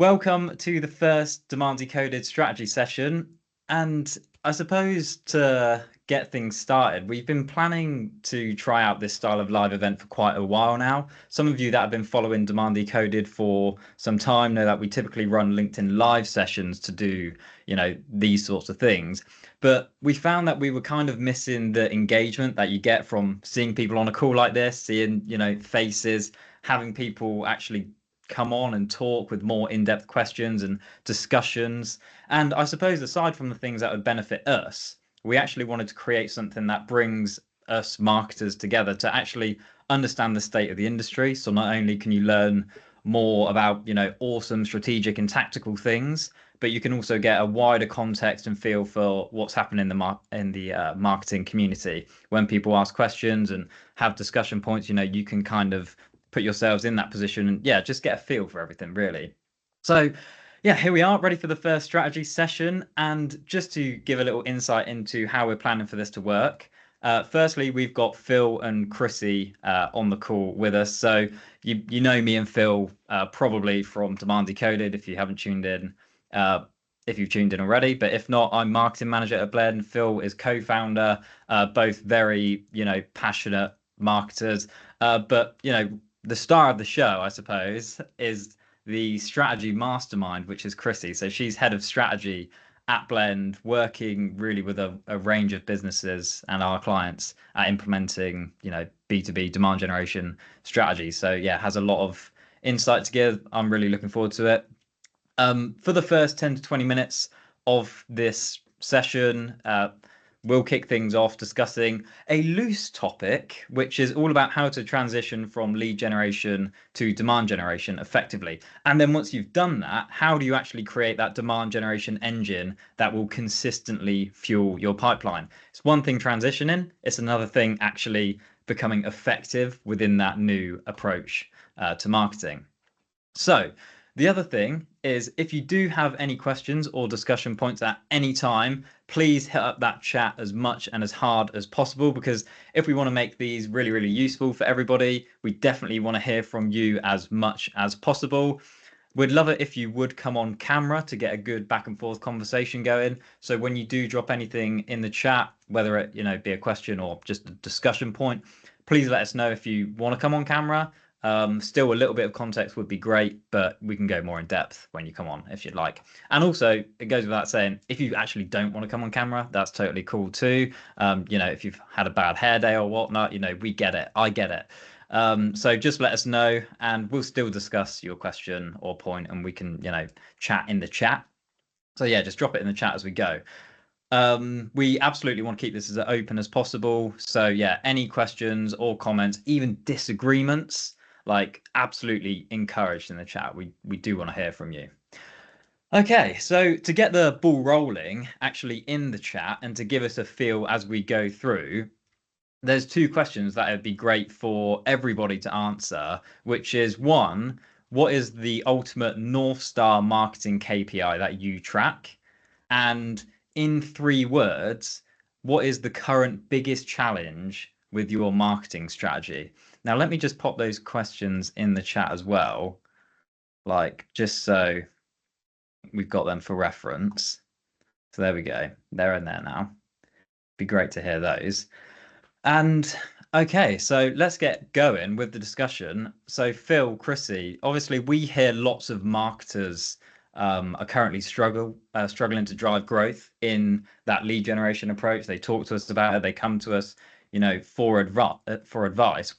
Welcome to the first Demand Decoded strategy session. And I suppose to get things started, we've been planning to try out this style of live event for quite a while now. Some of you that have been following Demand Decoded for some time know that we typically run LinkedIn live sessions to do, these sorts of things. But we found that we were kind of missing the engagement that you get from seeing people on a call like this, seeing, faces, having people actually come on and talk with more in-depth questions and discussions. And I suppose aside from the things that would benefit us, we actually wanted to create something that brings us marketers together to actually understand the state of the industry. So not only can you learn more about, awesome strategic and tactical things, but you can also get a wider context and feel for what's happening in the marketing community. When people ask questions and have discussion points, you can kind of put yourselves in that position and just get a feel for everything really. So here we are, ready for the first strategy session. And just to give a little insight into how we're planning for this to work, firstly, we've got Phil and Chrissy on the call with us. So you know me and Phil probably from Demand Decoded if you haven't tuned in, if you've tuned in already. But if not, I'm marketing manager at Blend. Phil is co-founder, both very, passionate marketers. But the star of the show, I suppose, is the strategy mastermind, which is Chrissy. So she's head of strategy at Blend, working really with a range of businesses and our clients at implementing, B2B demand generation strategy. So has a lot of insight to give. I'm really looking forward to it. For the first 10 to 20 minutes of this session, we'll kick things off discussing a loose topic, which is all about how to transition from lead generation to demand generation effectively. And then once you've done that, how do you actually create that demand generation engine that will consistently fuel your pipeline? It's one thing transitioning, it's another thing actually becoming effective within that new approach to marketing. So the other thing is, if you do have any questions or discussion points at any time, please hit up that chat as much and as hard as possible, because if we want to make these really, really useful for everybody, we definitely want to hear from you as much as possible. We'd love it if you would come on camera to get a good back and forth conversation going. So when you do drop anything in the chat, whether it be a question or just a discussion point, please let us know if you want to come on camera. Still a little bit of context would be great, but we can go more in depth when you come on if you'd like. And also, it goes without saying, if you actually don't want to come on camera, that's totally cool too. If you've had a bad hair day or whatnot, we get it. I get it. So just let us know and we'll still discuss your question or point, and we can, chat in the chat. So just drop it in the chat as we go. We absolutely want to keep this as open as possible. So any questions or comments, even disagreements, like absolutely encouraged in the chat. We do want to hear from you. Okay, so to get the ball rolling actually in the chat and to give us a feel as we go through, there's two questions that would be great for everybody to answer, which is one, what is the ultimate North Star marketing KPI that you track? And in 3 words, what is the current biggest challenge with your marketing strategy? Now, let me just pop those questions in the chat as well, like just so we've got them for reference. So there we go. They're in there now. Be great to hear those. And okay, so let's get going with the discussion. So Phil, Chrissy, obviously we hear lots of marketers are currently struggling to drive growth in that lead generation approach. They talk to us about it. They come to us, for advice.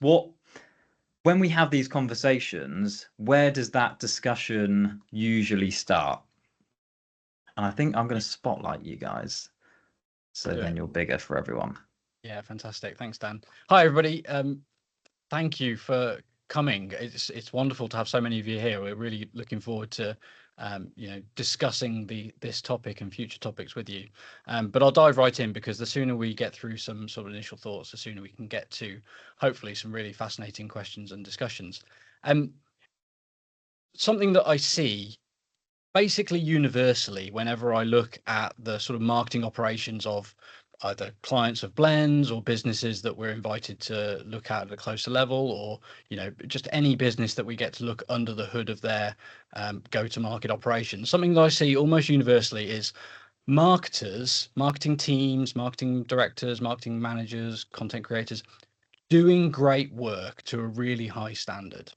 When we have these conversations, where does that discussion usually start? And I think I'm going to spotlight you guys, so then you're bigger for everyone. Yeah, fantastic. Thanks, Dan. Hi, everybody. Thank you for coming. It's wonderful to have so many of you here. We're really looking forward to discussing this topic and future topics with you. But I'll dive right in, because the sooner we get through some sort of initial thoughts, the sooner we can get to hopefully some really fascinating questions and discussions. Something that I see basically universally whenever I look at the sort of marketing operations of either clients of Blends or businesses that we're invited to look at a closer level, or just any business that we get to look under the hood of their go-to-market operations. Something that I see almost universally is marketers, marketing teams, marketing directors, marketing managers, content creators doing great work to a really high standard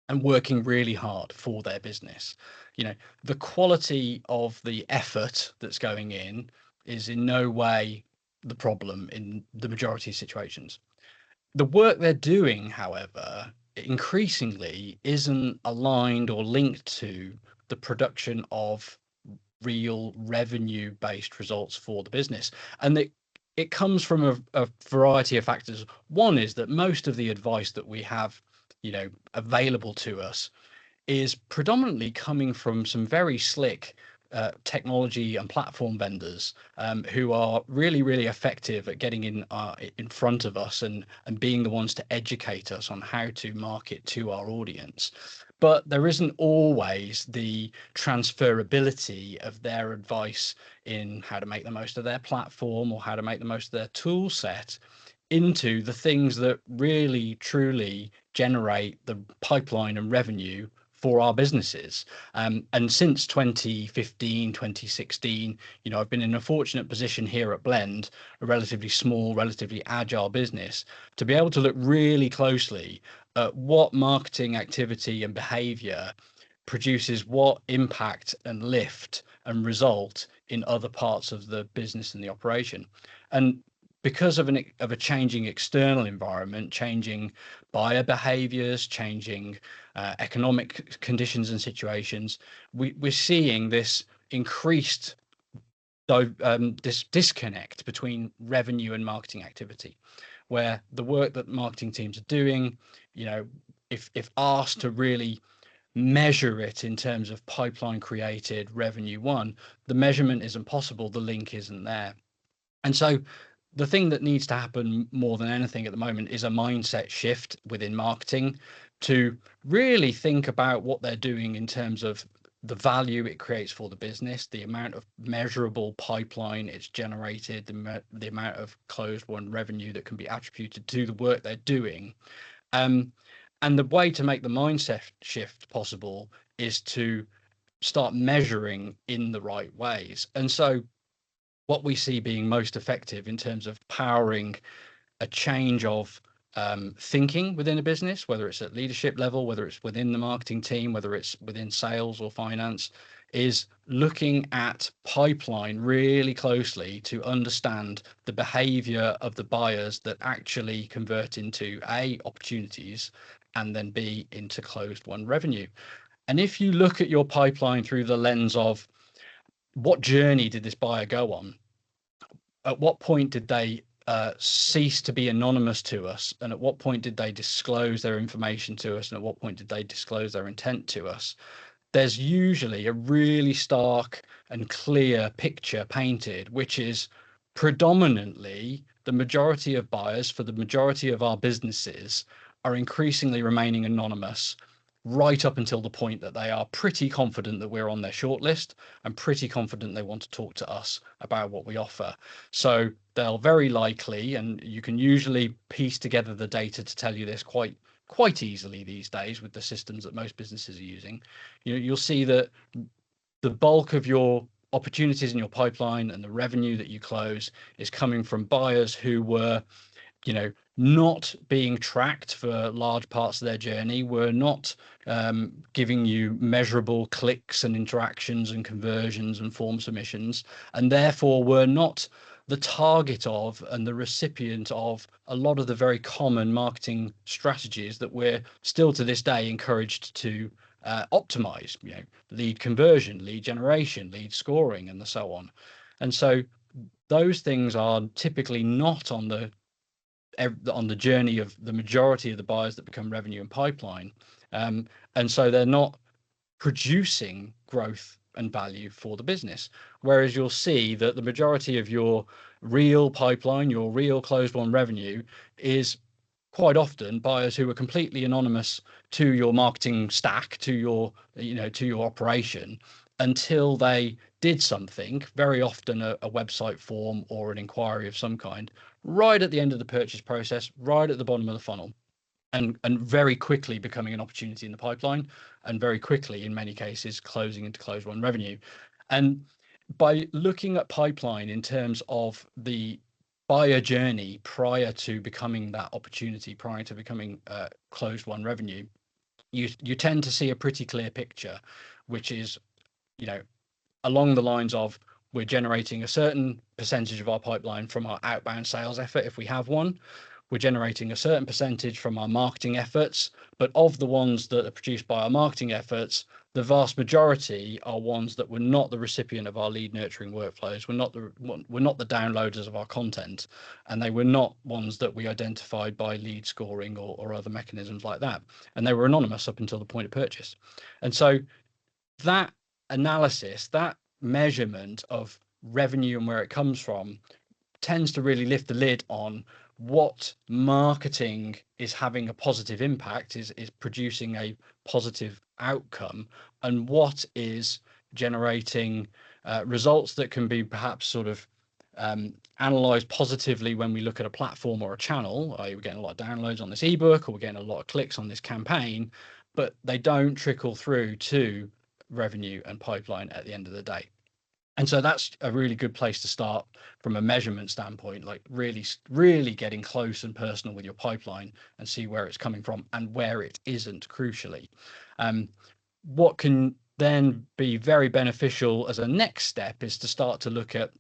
and working really hard for their business. The quality of the effort that's going in is in no way the problem in the majority of situations. The work they're doing, however, increasingly isn't aligned or linked to the production of real revenue-based results for the business. And it comes from a variety of factors. One is that most of the advice that we have, available to us is predominantly coming from some very slick technology and platform vendors who are really, really effective at getting in front of us and being the ones to educate us on how to market to our audience. But there isn't always the transferability of their advice in how to make the most of their platform or how to make the most of their tool set into the things that really, truly generate the pipeline and revenue for our businesses. And since 2015, 2016, I've been in a fortunate position here at Blend, a relatively small, relatively agile business, to be able to look really closely at what marketing activity and behavior produces what impact and lift and result in other parts of the business and the operation. And because of a changing external environment, changing buyer behaviors, changing economic conditions and situations, we're seeing this increased this disconnect between revenue and marketing activity, where the work that marketing teams are doing, if asked to really measure it in terms of pipeline created, revenue won, the measurement isn't possible, the link isn't there. And so the thing that needs to happen more than anything at the moment is a mindset shift within marketing to really think about what they're doing in terms of the value it creates for the business, the amount of measurable pipeline it's generated, the amount of closed won revenue that can be attributed to the work they're doing. And the way to make the mindset shift possible is to start measuring in the right ways. And so what we see being most effective in terms of powering a change of thinking within a business, whether it's at leadership level, whether it's within the marketing team, whether it's within sales or finance, is looking at pipeline really closely to understand the behavior of the buyers that actually convert into A, opportunities, and then B, into closed won revenue. And if you look at your pipeline through the lens of what journey did this buyer go on? At what point did they cease to be anonymous to us? And at what point did they disclose their information to us? And at what point did they disclose their intent to us? There's usually a really stark and clear picture painted, which is predominantly the majority of buyers for the majority of our businesses are increasingly remaining anonymous right up until the point that they are pretty confident that we're on their shortlist and pretty confident they want to talk to us about what we offer. So they'll very likely, and you can usually piece together the data to tell you this quite easily these days with the systems that most businesses are using. You'll see that the bulk of your opportunities in your pipeline and the revenue that you close is coming from buyers who were not being tracked for large parts of their journey, were not giving you measurable clicks and interactions and conversions and form submissions, and therefore were not the target of and the recipient of a lot of the very common marketing strategies that we're still to this day encouraged to optimize, lead conversion, lead generation, lead scoring, and so on. And so those things are typically not on the journey of the majority of the buyers that become revenue and pipeline. And so they're not producing growth and value for the business. Whereas you'll see that the majority of your real pipeline, your real closed won revenue is quite often buyers who are completely anonymous to your marketing stack, to your, to your operation, until they did something, very often a website form or an inquiry of some kind, right at the end of the purchase process, right at the bottom of the funnel, and very quickly becoming an opportunity in the pipeline, and very quickly, in many cases, closing into closed-won revenue. And by looking at pipeline in terms of the buyer journey prior to becoming that opportunity, prior to becoming closed-won revenue, you tend to see a pretty clear picture, which is, along the lines of, we're generating a certain percentage of our pipeline from our outbound sales effort, if we have one. We're generating a certain percentage from our marketing efforts, but of the ones that are produced by our marketing efforts, the vast majority are ones that were not the recipient of our lead nurturing workflows. We're not the downloaders of our content, and they were not ones that we identified by lead scoring or other mechanisms like that. And they were anonymous up until the point of purchase. And so that analysis, that measurement of revenue and where it comes from, tends to really lift the lid on what marketing is having a positive impact, is producing a positive outcome, and what is generating results that can be perhaps sort of analyzed positively when we look at a platform or a channel. We're getting a lot of downloads on this ebook, or we're getting a lot of clicks on this campaign, but they don't trickle through to revenue and pipeline at the end of the day. And so that's a really good place to start from a measurement standpoint, like really getting close and personal with your pipeline and see where it's coming from and where it isn't, crucially. What can then be very beneficial as a next step is to start to look at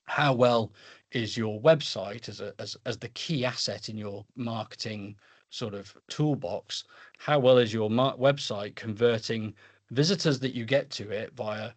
how well is your website as the key asset in your marketing sort of toolbox. How well is your website converting visitors that you get to it via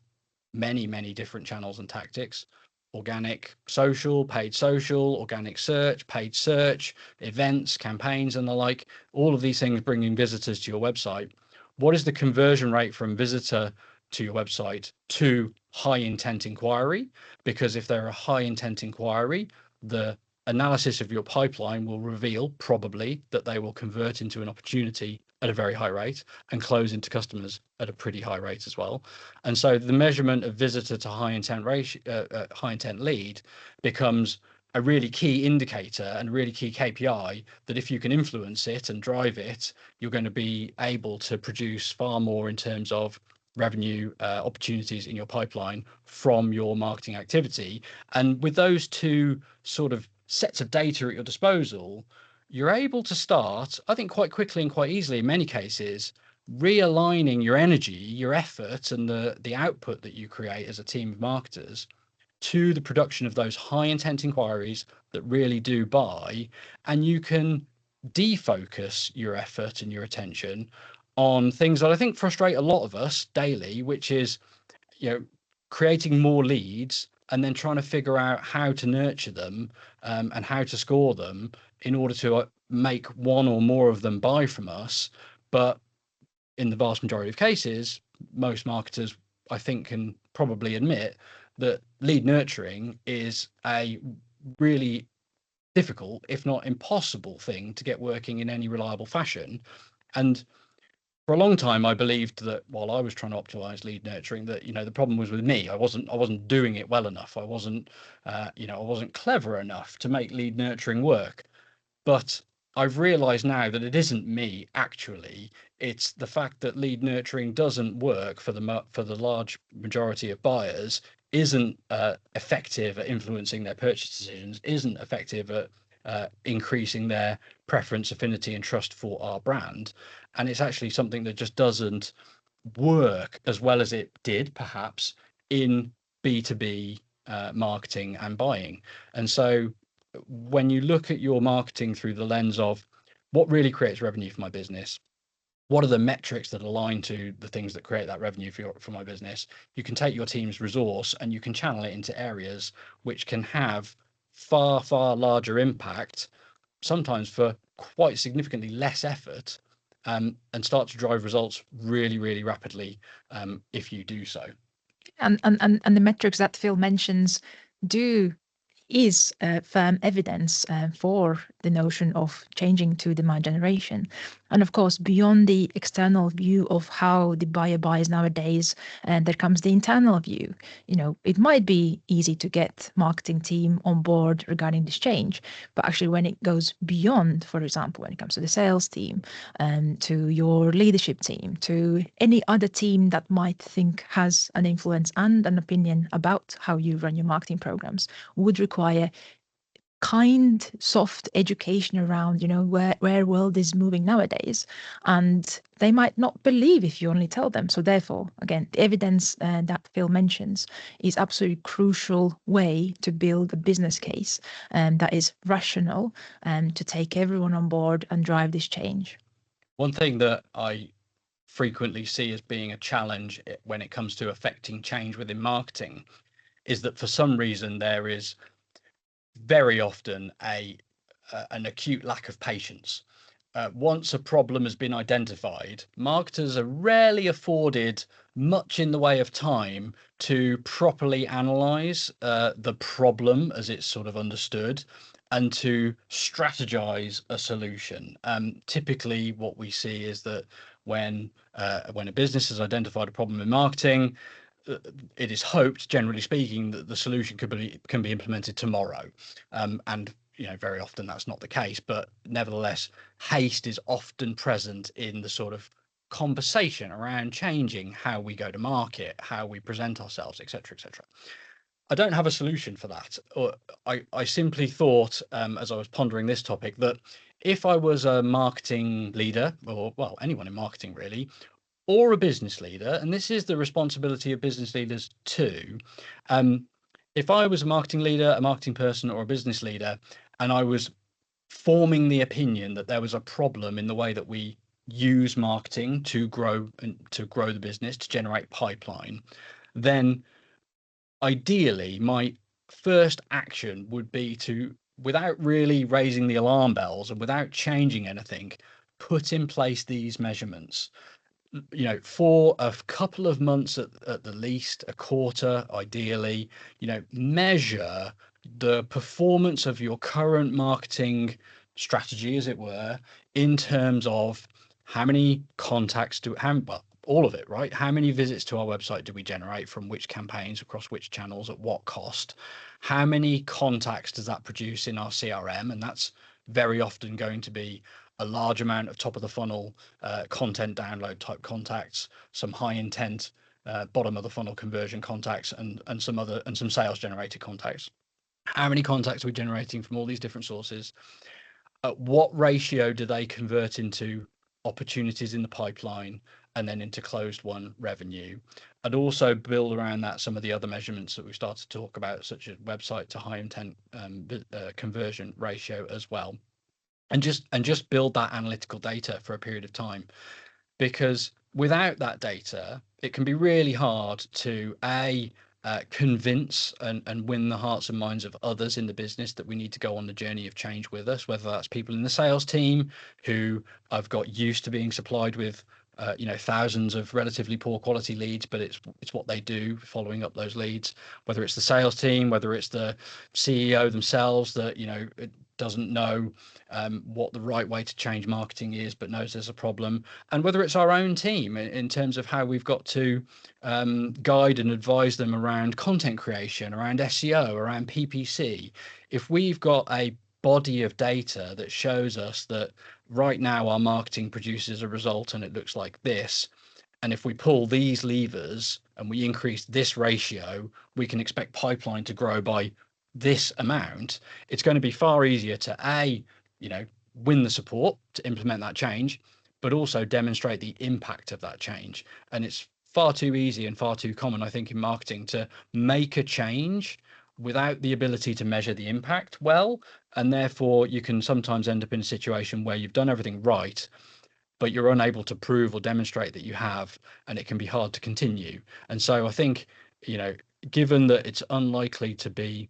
many different channels and tactics: organic social, paid social, organic search, paid search, events, campaigns, and the like. All of these things bringing visitors to your website. What is the conversion rate from visitor to your website to high intent inquiry? Because if they're a high intent inquiry, the analysis of your pipeline will reveal probably that they will convert into an opportunity at a very high rate and close into customers at a pretty high rate as well. And so the measurement of visitor to high intent lead becomes a really key indicator and a really key KPI that, if you can influence it and drive it, you're going to be able to produce far more in terms of revenue opportunities in your pipeline from your marketing activity. And with those two sort of sets of data at your disposal, you're able to start, I think, quite quickly and quite easily in many cases, realigning your energy, your effort, and the output that you create as a team of marketers to the production of those high intent inquiries that really do buy. And you can defocus your effort and your attention on things that I think frustrate a lot of us daily, which is, creating more leads and then trying to figure out how to nurture them and how to score them in order to make one or more of them buy from us. But in the vast majority of cases, most marketers, I think, can probably admit that lead nurturing is a really difficult, if not impossible, thing to get working in any reliable fashion. And for a long time, I believed that while I was trying to optimize lead nurturing, that the problem was with me. I wasn't doing it well enough. I wasn't clever enough to make lead nurturing work. But I've realized now that it isn't me, actually. It's the fact that lead nurturing doesn't work for the large majority of buyers, isn't effective at influencing their purchase decisions, isn't effective at increasing their preference, affinity, and trust for our brand. And it's actually something that just doesn't work as well as it did, perhaps, in B2B marketing and buying. And so when you look at your marketing through the lens of what really creates revenue for my business, what are the metrics that align to the things that create that revenue for my business, you can take your team's resource and you can channel it into areas which can have far larger impact, sometimes for quite significantly less effort, and start to drive results really rapidly if you do so. And the metrics that Phil mentions is firm evidence for the notion of changing to demand generation. And of course, beyond the external view of how the buyer buys nowadays, and there comes the internal view. It might be easy to get marketing team on board regarding this change, but actually when it goes beyond, for example, when it comes to the sales team, to your leadership team, to any other team that might think has an influence and an opinion about how you run your marketing programs, would require kind, soft education around, where world is moving nowadays. And they might not believe if you only tell them. So therefore, again, the evidence that Phil mentions is absolutely crucial way to build a business case that is rational and to take everyone on board and drive this change. One thing that I frequently see as being a challenge when it comes to affecting change within marketing is that for some reason there is very often an acute lack of patience. Once a problem has been identified, marketers are rarely afforded much in the way of time to properly analyze the problem as it's sort of understood and to strategize a solution. Typically, what we see is that when a business has identified a problem in marketing, it is hoped, generally speaking, that the solution can be implemented tomorrow. And very often that's not the case, but nevertheless, haste is often present in the sort of conversation around changing how we go to market, how we present ourselves, etc., etc. I don't have a solution for that. I simply thought, as I was pondering this topic, that if I was a marketing leader, or well, anyone in marketing really, or a business leader, and this is the responsibility of business leaders too. If I was a marketing leader, a marketing person, or a business leader, and I was forming the opinion that there was a problem in the way that we use marketing to grow the business, to generate pipeline, then ideally my first action would be to, without really raising the alarm bells and without changing anything, put in place these measurements. For a couple of months at the least, a quarter, ideally, measure the performance of your current marketing strategy, as it were, in terms of how many contacts all of it, right? How many visits to our website do we generate from which campaigns across which channels at what cost? How many contacts does that produce in our CRM? And that's very often going to be a large amount of top of the funnel content download type contacts, some high intent bottom of the funnel conversion contacts, and some sales generated contacts. How many contacts are we generating from all these different sources? What ratio do they convert into opportunities in the pipeline and then into closed won revenue? And also build around that some of the other measurements that we started to talk about, such as website to high intent conversion ratio as well. And just build that analytical data for a period of time, because without that data, it can be really hard to convince and win the hearts and minds of others in the business that we need to go on the journey of change with us, whether that's people in the sales team who I've got used to being supplied with thousands of relatively poor quality leads, but it's what they do following up those leads, whether it's the sales team, whether it's the CEO themselves that doesn't know what the right way to change marketing is, but knows there's a problem, and whether it's our own team in terms of how we've got to guide and advise them around content creation, around SEO, around PPC. If we've got a body of data that shows us that right now our marketing produces a result and it looks like this, and if we pull these levers and we increase this ratio, we can expect pipeline to grow by this amount. It's going to be far easier to win the support to implement that change, but also demonstrate the impact of that change. And it's far too easy and far too common, I think, in marketing to make a change without the ability to measure the impact well, and therefore you can sometimes end up in a situation where you've done everything right, but you're unable to prove or demonstrate that you have, and it can be hard to continue. And so I think, given that it's unlikely to be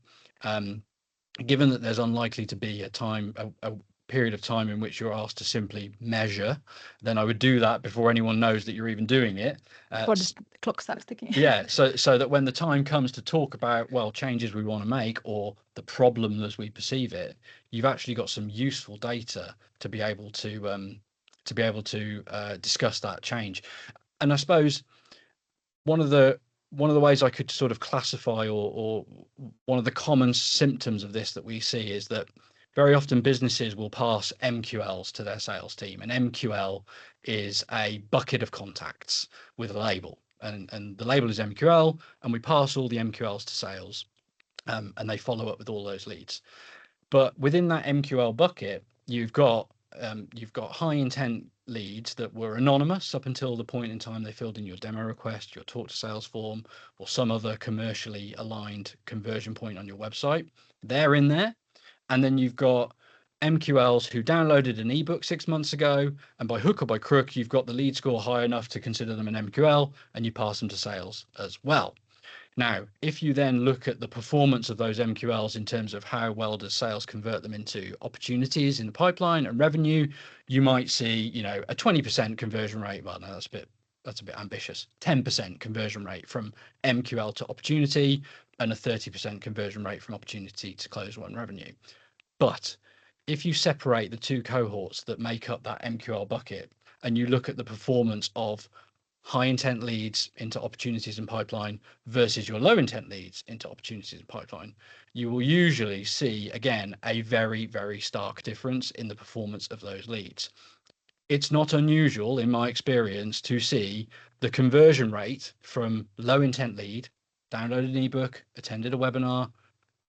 given that there's unlikely to be a period of time in which you're asked to simply measure, then I would do that before anyone knows that you're even doing it. Before the clock starts ticking. Yeah, so that when the time comes to talk about, changes we want to make or the problem as we perceive it, you've actually got some useful data to be able to to be able to discuss that change. And I suppose one of the ways I could sort of classify, or one of the common symptoms of this that we see, is that very often businesses will pass MQLs to their sales team, and MQL is a bucket of contacts with a label, and the label is MQL, and we pass all the MQLs to sales, and they follow up with all those leads. But within that MQL bucket, you've got high intent leads that were anonymous up until the point in time they filled in your demo request, your talk to sales form, or some other commercially aligned conversion point on your website. They're in there. And then you've got MQLs who downloaded an ebook 6 months ago, and by hook or by crook, you've got the lead score high enough to consider them an MQL, and you pass them to sales as well. Now, if you then look at the performance of those MQLs in terms of how well does sales convert them into opportunities in the pipeline and revenue, you might see, a 20% conversion rate. Well, no, that's a bit ambitious. 10% conversion rate from MQL to opportunity, and a 30% conversion rate from opportunity to close won revenue. But if you separate the two cohorts that make up that MQL bucket, and you look at the performance of high intent leads into opportunities and pipeline versus your low intent leads into opportunities and pipeline, you will usually see, again, a very, very stark difference in the performance of those leads. It's not unusual in my experience to see the conversion rate from low intent lead, downloaded an ebook, attended a webinar,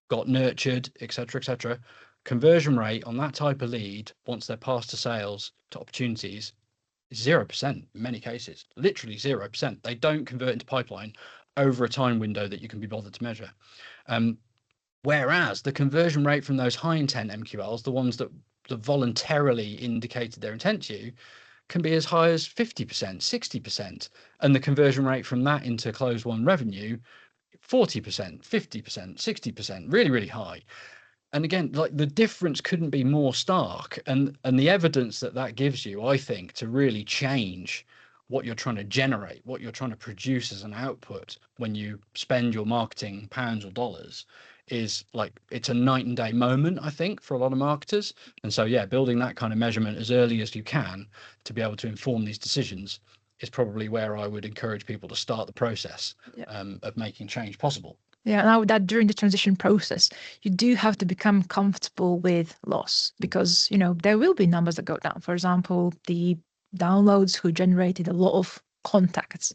got nurtured, etc., conversion rate on that type of lead, once they're passed to sales to opportunities, 0% in many cases, literally 0%. They don't convert into pipeline over a time window that you can be bothered to measure. Whereas the conversion rate from those high intent MQLs, the ones that voluntarily indicated their intent to you, can be as high as 50%, 60%. And the conversion rate from that into closed won revenue, 40%, 50%, 60%, really, really high. And again, like, the difference couldn't be more stark. And the evidence that gives you, I think, to really change what you're trying to generate, what you're trying to produce as an output when you spend your marketing pounds or dollars, is like, it's a night and day moment, I think, for a lot of marketers. And so, yeah, building that kind of measurement as early as you can to be able to inform these decisions is probably where I would encourage people to start the process of making change possible. Yeah, now that during the transition process, you do have to become comfortable with loss, because, there will be numbers that go down. For example, the downloads who generated a lot of contacts,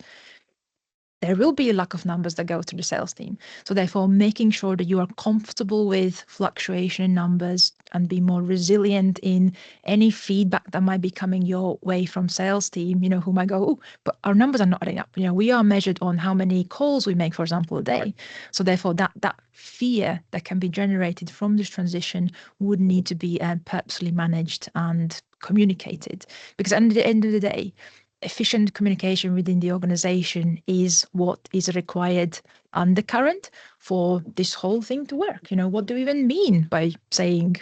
there will be a lack of numbers that go through the sales team. So therefore, making sure that you are comfortable with fluctuation in numbers and be more resilient in any feedback that might be coming your way from sales team, who might go, oh, but our numbers are not adding up. We are measured on how many calls we make, for example, a day. Right. So therefore, that fear that can be generated from this transition would need to be purposely managed and communicated, because at the end of the day, efficient communication within the organization is what is required undercurrent for this whole thing to work. What do we even mean by saying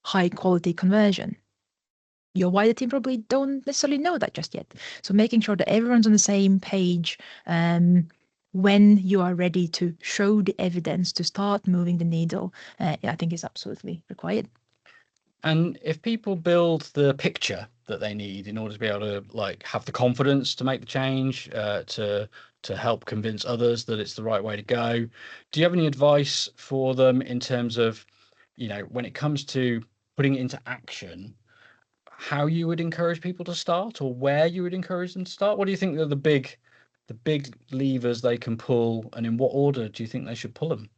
high quality conversion? Your wider team probably don't necessarily know that just yet. So making sure that everyone's on the same page when you are ready to show the evidence to start moving the needle, I think is absolutely required. And if people build the picture that they need in order to be able to have the confidence to make the change, to help convince others that it's the right way to go, do you have any advice for them in terms of, when it comes to putting it into action, how you would encourage people to start, or where you would encourage them to start? What do you think are the big levers they can pull, and in what order do you think they should pull them?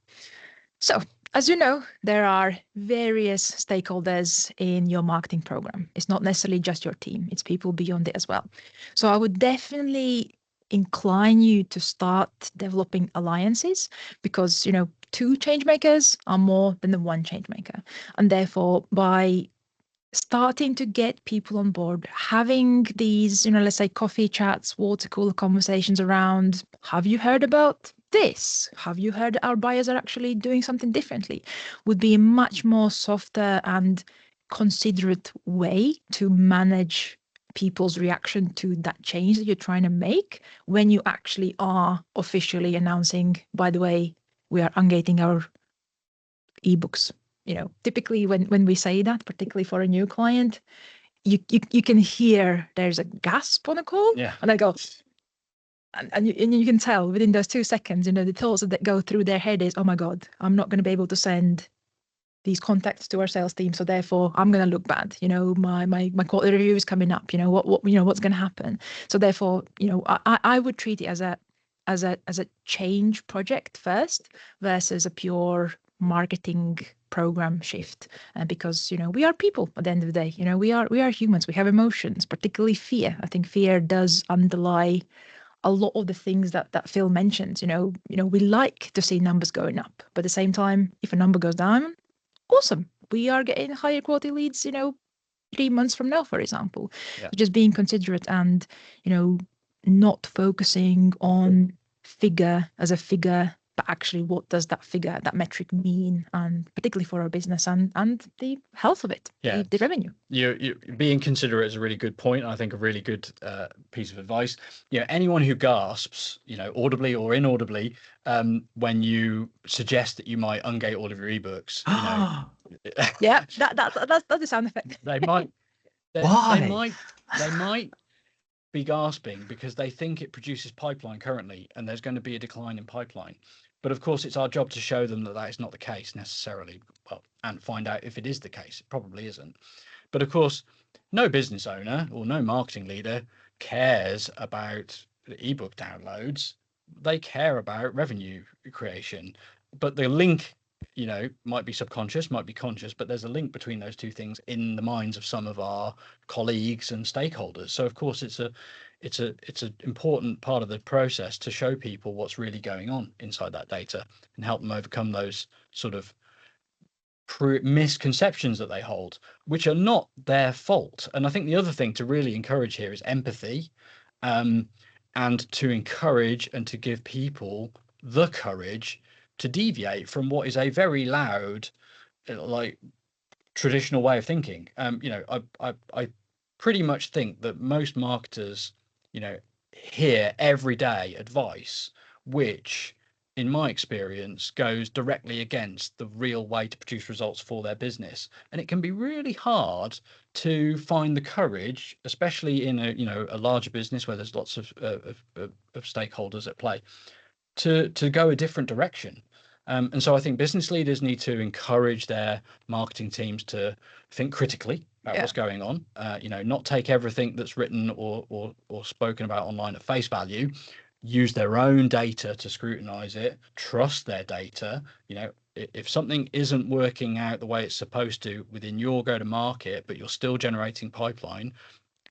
So, as you know, there are various stakeholders in your marketing program. It's not necessarily just your team, it's people beyond it as well. So I would definitely incline you to start developing alliances, because, two change makers are more than the one change maker. And therefore, by starting to get people on board, having these, let's say coffee chats, water cooler conversations around, have you heard about this? Have you heard our buyers are actually doing something differently? Would be a much more softer and considerate way to manage people's reaction to that change that you're trying to make, when you actually are officially announcing, by the way, we are ungating our ebooks. Typically when we say that, particularly for a new client, you can hear there's a gasp on a call, Yeah. and I go, and you can tell within those 2 seconds, the thoughts that go through their head is, oh my God, I'm not going to be able to send these contacts to our sales team, so therefore I'm going to look bad. My quarterly review is coming up. What's going to happen? So therefore, I would treat it as a change project first versus a pure marketing program shift, because we are people at the end of the day. We are humans. We have emotions, particularly fear. I think fear does underlie a lot of the things that Phil mentioned. We like to see numbers going up, but at the same time, if a number goes down, awesome, we are getting higher quality leads 3 months from now, for example. Yeah. Just being considerate and not focusing on figure as a figure, but actually what does that metric mean, and particularly for our business and the health of it, Yeah. the revenue. You being considerate is a really good point. I think a really good piece of advice. Anyone who gasps, audibly or inaudibly, when you suggest that you might ungate all of your ebooks, Yeah, that's the sound effect. they might. Why? They might be gasping because they think it produces pipeline currently, and there's going to be a decline in pipeline. But of course, it's our job to show them that that is not the case necessarily. Well, and find out if it is the case. It probably isn't. But of course, no business owner or no marketing leader cares about the ebook downloads. They care about revenue creation. But the link, might be subconscious, might be conscious, but there's a link between those two things in the minds of some of our colleagues and stakeholders. So of course, it's an important part of the process to show people what's really going on inside that data and help them overcome those sort of misconceptions that they hold, which are not their fault. And I think the other thing to really encourage here is empathy, and to encourage and to give people the courage to deviate from what is a very loud, like, traditional way of thinking. I pretty much think that most marketers, hear every day advice, which in my experience goes directly against the real way to produce results for their business. And it can be really hard to find the courage, especially in a larger business where there's lots of stakeholders at play, to go a different direction. And so I think business leaders need to encourage their marketing teams to think critically about what's going on. Not take everything that's written or spoken about online at face value. Use their own data to scrutinize it. Trust their data. If something isn't working out the way it's supposed to within your go-to-market, but you're still generating pipeline,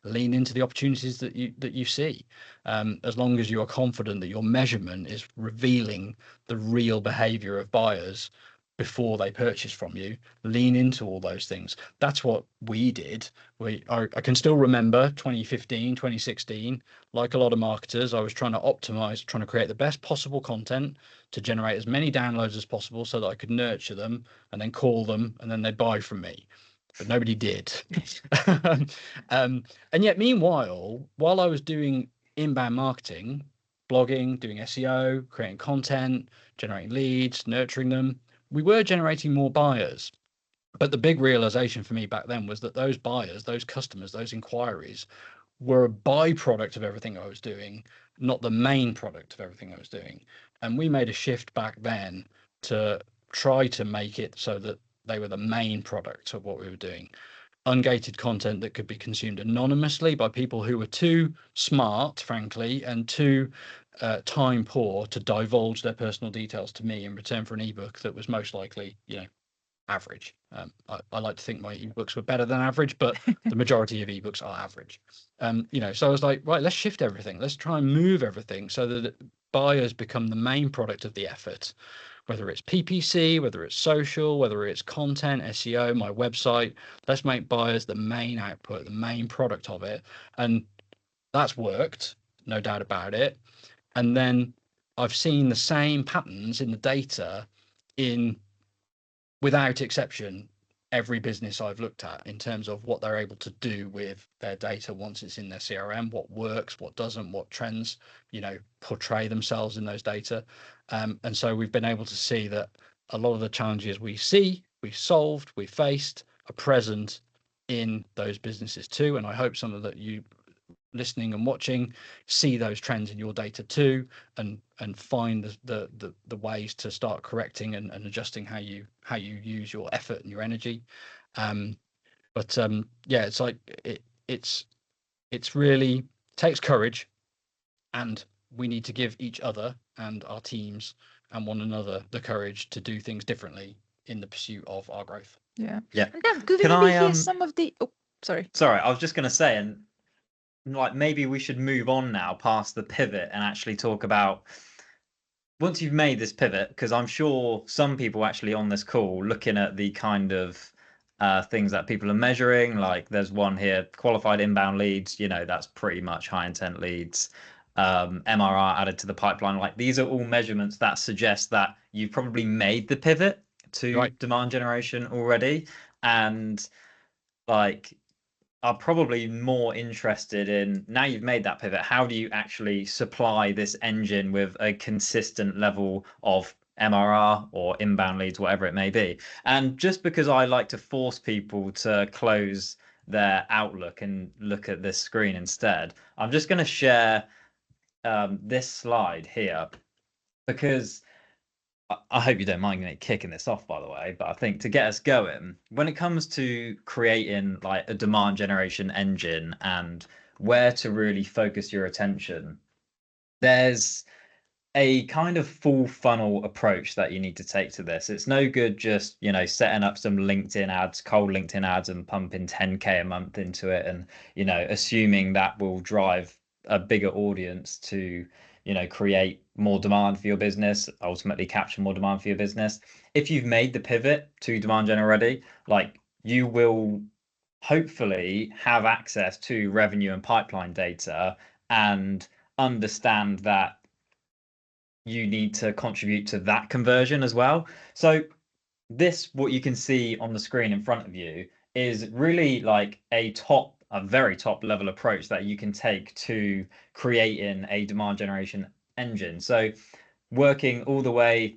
lean into the opportunities that you see, as long as you are confident that your measurement is revealing the real behavior of buyers before they purchase from you. Lean into all those things. That's what we did. I can still remember 2015, 2016, like a lot of marketers, I was trying to optimize, trying to create the best possible content to generate as many downloads as possible so that I could nurture them and then call them and then they'd buy from me. But nobody did. And yet, meanwhile, while I was doing inbound marketing, blogging, doing SEO, creating content, generating leads, nurturing them, we were generating more buyers. But the big realization for me back then was that those buyers, those customers, those inquiries were a byproduct of everything I was doing, not the main product of everything I was doing. And we made a shift back then to try to make it so that they were the main product of what we were doing. Ungated content that could be consumed anonymously by people who were too smart, frankly, and too time poor to divulge their personal details to me in return for an ebook that was most likely, average. I like to think my ebooks were better than average, but the majority of ebooks are average. So I was like, right, let's shift everything. Let's try and move everything so that buyers become the main product of the effort, whether it's PPC, whether it's social, whether it's content, SEO, my website. Let's make buyers the main output, the main product of it. And that's worked, no doubt about it. And then I've seen the same patterns in the data without exception, every business I've looked at in terms of what they're able to do with their data once it's in their CRM, what works, what doesn't, what trends, portray themselves in those data. And so we've been able to see that a lot of the challenges we've solved, we faced, are present, in those businesses too. And I hope some of that you listening and watching see those trends in your data too, and find the ways to start correcting and adjusting how you use your effort and your energy. Yeah, it's like it's really takes courage, and we need to give each other and our teams and one another the courage to do things differently in the pursuit of our growth. Yeah. Yeah. And then could we Can maybe I, hear some of the? Oh, sorry. Sorry, I was just going to say, and like maybe we should move on now past the pivot and actually talk about once you've made this pivot, because I'm sure some people actually on this call looking at the kind of things that people are measuring, like there's one here, qualified inbound leads, you know, that's pretty much high intent leads. MRR added to the pipeline. Like these are all measurements that suggest that you've probably made the pivot to demand generation already. And like are probably more interested in, now you've made that pivot, how do you actually supply this engine with a consistent level of MRR or inbound leads, whatever it may be. And just because I like to force people to close their Outlook and look at this screen instead, I'm just going to share this slide here, because I hope you don't mind me kicking this off, by the way, but I think to get us going, when it comes to creating like a demand generation engine and where to really focus your attention, there's a kind of full funnel approach that you need to take to this. It's no good just, you know, setting up some LinkedIn ads, cold LinkedIn ads, and pumping 10K a month into it and, you know, assuming that will drive a bigger audience to, you know, create more demand for your business, ultimately capture more demand for your business. If you've made the pivot to demand gen already, like you will hopefully have access to revenue and pipeline data and understand that you need to contribute to that conversion as well. So this, what you can see on the screen in front of you, is really like a very top level approach that you can take to creating a demand generation engine. So working all the way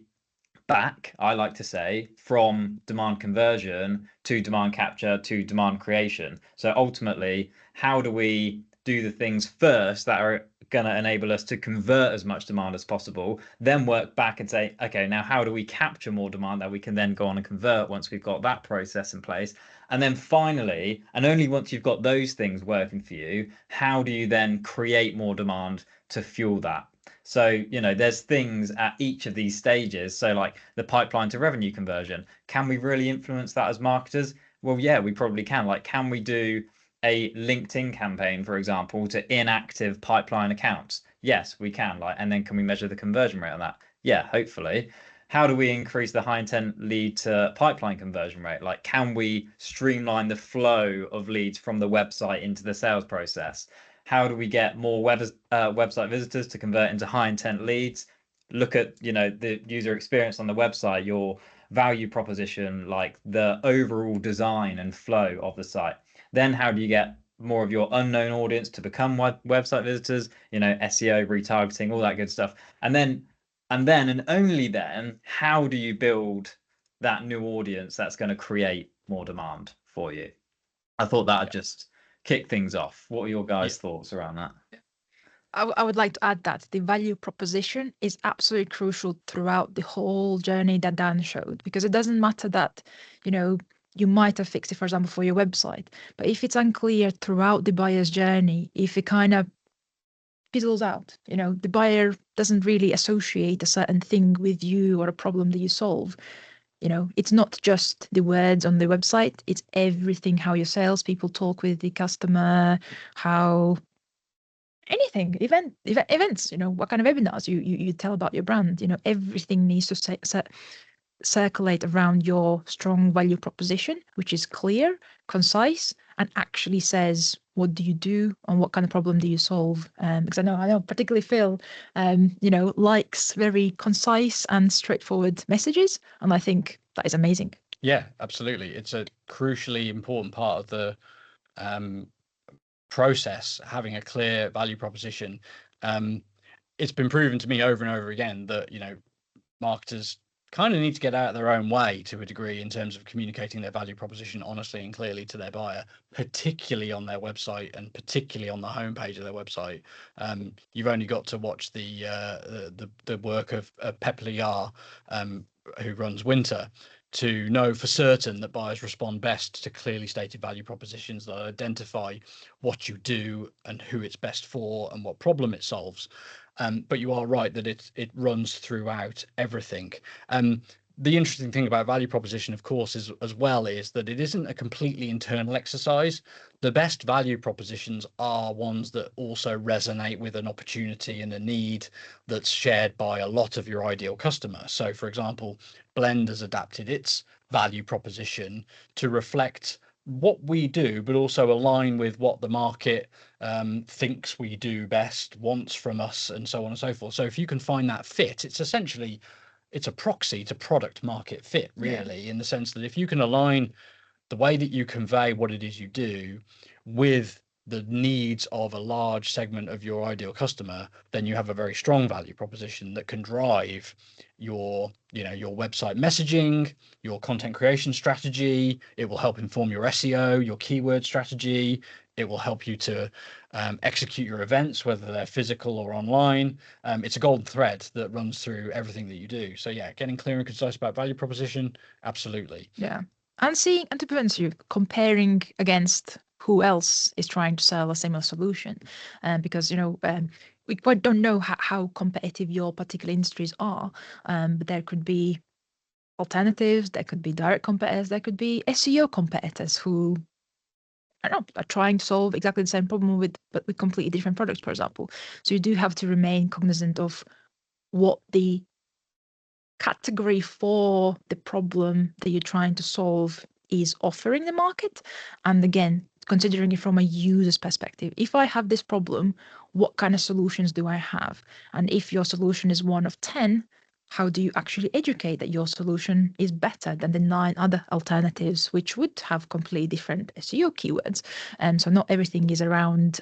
back, I like to say, from demand conversion to demand capture to demand creation. So ultimately, how do we do the things first that are going to enable us to convert as much demand as possible, then work back and say, okay, now how do we capture more demand that we can then go on and convert once we've got that process in place? And then finally, and only once you've got those things working for you, how do you then create more demand to fuel that? So, you know, there's things at each of these stages. So like the pipeline to revenue conversion, can we really influence that as marketers? Well, yeah, we probably can. Like, can we do a LinkedIn campaign, for example, to inactive pipeline accounts? Yes, we can. Like, and then can we measure the conversion rate on that? Yeah, hopefully. How do we increase the high intent lead to pipeline conversion rate? Like, can we streamline the flow of leads from the website into the sales process? How do we get more website visitors to convert into high intent leads? Look at, you know, the user experience on the website, your value proposition, like the overall design and flow of the site. Then how do you get more of your unknown audience to become website visitors? You know, SEO, retargeting, all that good stuff. And then and only then, how do you build that new audience that's going to create more demand for you? I thought that'd just kick things off. What are your guys' thoughts around that? I would like to add that the value proposition is absolutely crucial throughout the whole journey that Dan showed, because it doesn't matter that, you know, you might have fixed it, for example, for your website, but if it's unclear throughout the buyer's journey, if it kind of fizzles out, you know, the buyer doesn't really associate a certain thing with you or a problem that you solve. You know, it's not just the words on the website, it's everything, how your salespeople talk with the customer, how anything, events, you know, what kind of webinars you tell about your brand, you know, everything needs to circulate around your strong value proposition, which is clear, concise, and actually says, what do you do and what kind of problem do you solve? Because I know particularly Phil, you know, likes very concise and straightforward messages, and I think that is amazing. Yeah, absolutely. It's a crucially important part of the process, having a clear value proposition. It's been proven to me over and over again that, you know, marketers kind of need to get out of their own way to a degree in terms of communicating their value proposition honestly and clearly to their buyer, particularly on their website and particularly on the homepage of their website. You've only got to watch the work of Pep Liar, who runs Winter, to know for certain that buyers respond best to clearly stated value propositions that identify what you do and who it's best for and what problem it solves. But you are right that it runs throughout everything. The interesting thing about value proposition, of course, is that it isn't a completely internal exercise. The best value propositions are ones that also resonate with an opportunity and a need that's shared by a lot of your ideal customer. So, for example, Blend has adapted its value proposition to reflect what we do, but also align with what the market thinks we do best, wants from us, and so on and so forth. So if you can find that fit, it's a proxy to product market fit, really, in the sense that if you can align the way that you convey what it is you do with the needs of a large segment of your ideal customer, then you have a very strong value proposition that can drive your website messaging, your content creation strategy. It will help inform your SEO, your keyword strategy. It will help you to execute your events, whether they're physical or online. It's a golden thread that runs through everything that you do. So yeah, getting clear and concise about value proposition, absolutely. Yeah. And to be honest, you comparing against who else is trying to sell a similar solution, because we quite don't know how competitive your particular industries are, but there could be alternatives, there could be direct competitors, there could be SEO competitors who are trying to solve exactly the same problem but with completely different products, for example. So you do have to remain cognizant of what the category for the problem that you're trying to solve is offering the market. And again, considering it from a user's perspective, if I have this problem, what kind of solutions do I have? And if your solution is one of 10, how do you actually educate that your solution is better than the 9 other alternatives, which would have completely different SEO keywords? And so not everything is around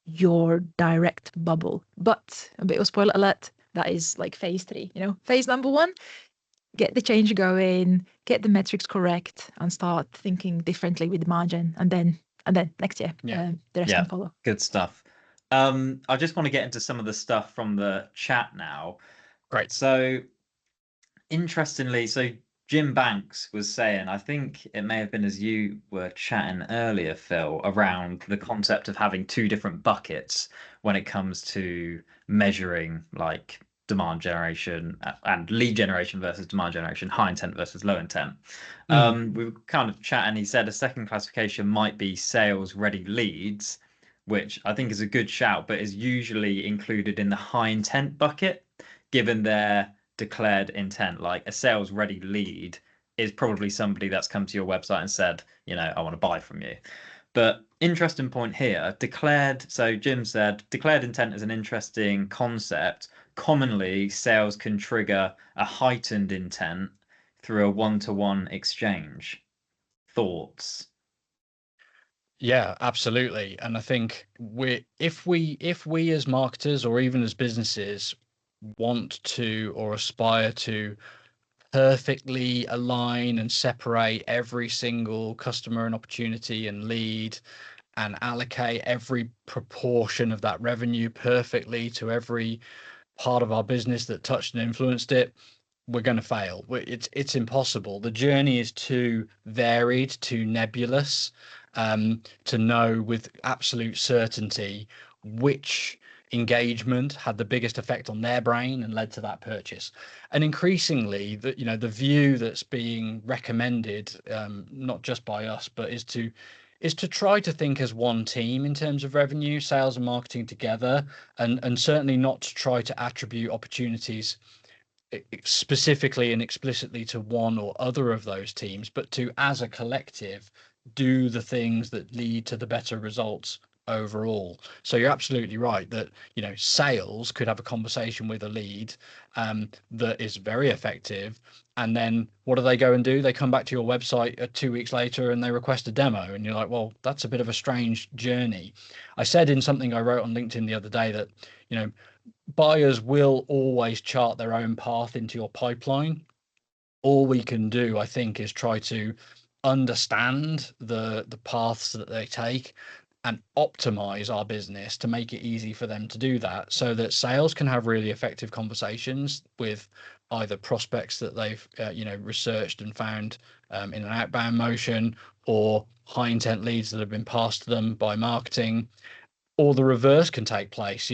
your direct bubble. But a bit of spoiler alert, that is like phase 3. Phase number 1, get the change going, get the metrics correct, and start thinking differently with the margin. And then next year, the rest can follow. Good stuff. I just want to get into some of the stuff from the chat now. Great. So interestingly, Jim Banks was saying, I think it may have been as you were chatting earlier, Phil, around the concept of having 2 different buckets when it comes to measuring like demand generation and lead generation versus demand generation, high intent versus low intent. We were kind of chatting. He said a second classification might be sales ready leads, which I think is a good shout, but is usually included in the high intent bucket, given their declared intent. Like a sales ready lead is probably somebody that's come to your website and said, I want to buy from you. But interesting point here, so Jim said declared intent is an interesting concept. Commonly, sales can trigger a heightened intent through a one-to-one exchange. Thoughts? Yeah, absolutely. And I think if we as marketers or even as businesses want to or aspire to perfectly align and separate every single customer and opportunity and lead and allocate every proportion of that revenue perfectly to every part of our business that touched and influenced it, we're going to fail. It's impossible. The journey is too varied, too nebulous, to know with absolute certainty which engagement had the biggest effect on their brain and led to that purchase. And increasingly, the view that's being recommended, not just by us, but is to try to think as one team in terms of revenue, sales and marketing together, and certainly not to try to attribute opportunities specifically and explicitly to one or other of those teams, but to, as a collective, do the things that lead to the better results overall. So you're absolutely right that sales could have a conversation with a lead that is very effective, and then what do they go and do? They come back to your website 2 weeks later and they request a demo, and you're like, well, that's a bit of a strange journey. I said in something I wrote on LinkedIn the other day that buyers will always chart their own path into your pipeline. All we can do, I think, is try to understand the paths that they take and optimize our business to make it easy for them to do that, so that sales can have really effective conversations with either prospects that they've researched and found in an outbound motion, or high intent leads that have been passed to them by marketing. Or the reverse can take place.